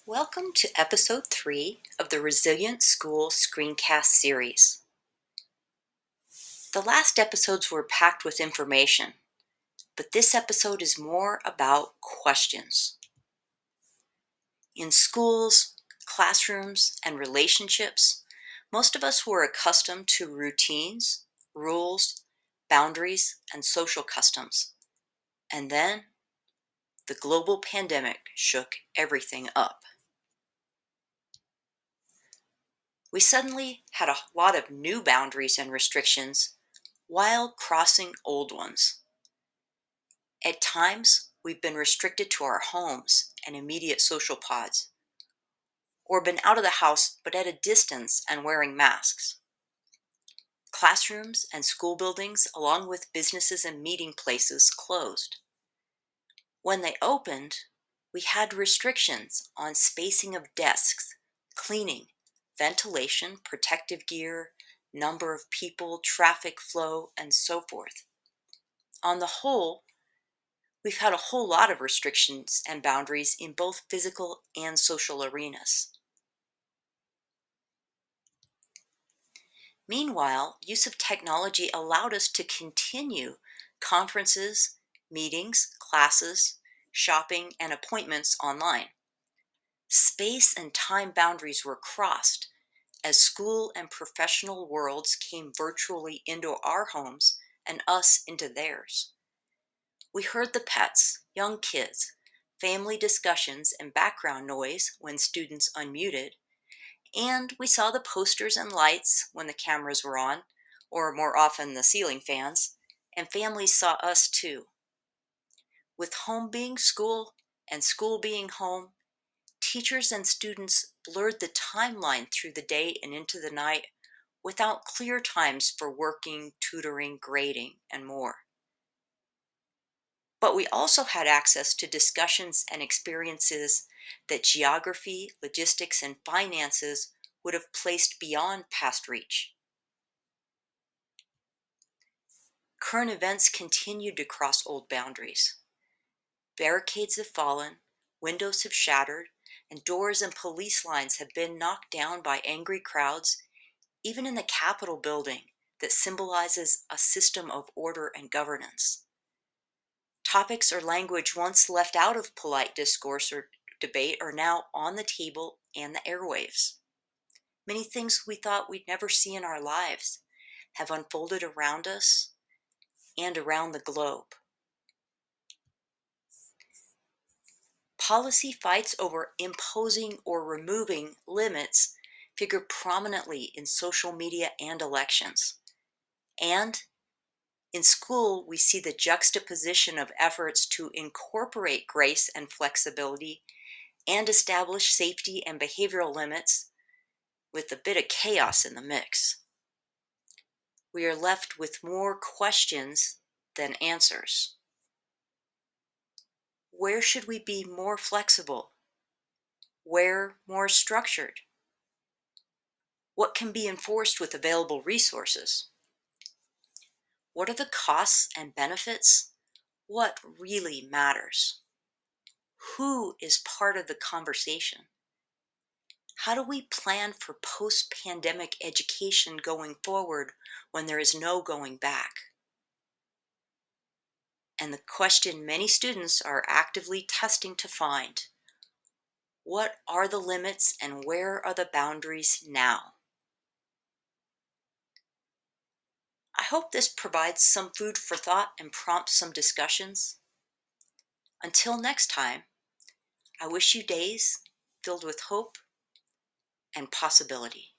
Welcome to episode 3 of the Resilient School Screencast series. The last episodes were packed with information, but this episode is more about questions. In schools, classrooms, and relationships, most of us were accustomed to routines, rules, boundaries, and social customs. And then the global pandemic shook everything up. We suddenly had a lot of new boundaries and restrictions while crossing old ones. At times, we've been restricted to our homes and immediate social pods, or been out of the house but at a distance and wearing masks. Classrooms and school buildings, along with businesses and meeting places, closed. When they opened, we had restrictions on spacing of desks, cleaning, ventilation, protective gear, number of people, traffic flow, and so forth. On the whole, we've had a whole lot of restrictions and boundaries in both physical and social arenas. Meanwhile, use of technology allowed us to continue conferences, meetings, classes, shopping, and appointments online. Space and time boundaries were crossed as school and professional worlds came virtually into our homes and us into theirs. We heard the pets, young kids, family discussions, and background noise when students unmuted, and we saw the posters and lights when the cameras were on, or more often the ceiling fans, and families saw us too. With home being school and school being home, teachers and students blurred the timeline through the day and into the night without clear times for working, tutoring, grading, and more. But we also had access to discussions and experiences that geography, logistics, and finances would have placed beyond past reach. Current events continued to cross old boundaries. Barricades have fallen, windows have shattered, and doors and police lines have been knocked down by angry crowds, even in the Capitol building that symbolizes a system of order and governance. Topics or language once left out of polite discourse or debate are now on the table and the airwaves. Many things we thought we'd never see in our lives have unfolded around us and around the globe. Policy fights over imposing or removing limits figure prominently in social media and elections. And in school, we see the juxtaposition of efforts to incorporate grace and flexibility and establish safety and behavioral limits with a bit of chaos in the mix. We are left with more questions than answers. Where should we be more flexible? Where more structured? What can be enforced with available resources? What are the costs and benefits? What really matters? Who is part of the conversation? How do we plan for post-pandemic education going forward when there is no going back? And the question many students are actively testing to find: what are the limits and where are the boundaries now? I hope this provides some food for thought and prompts some discussions. Until next time, I wish you days filled with hope and possibility.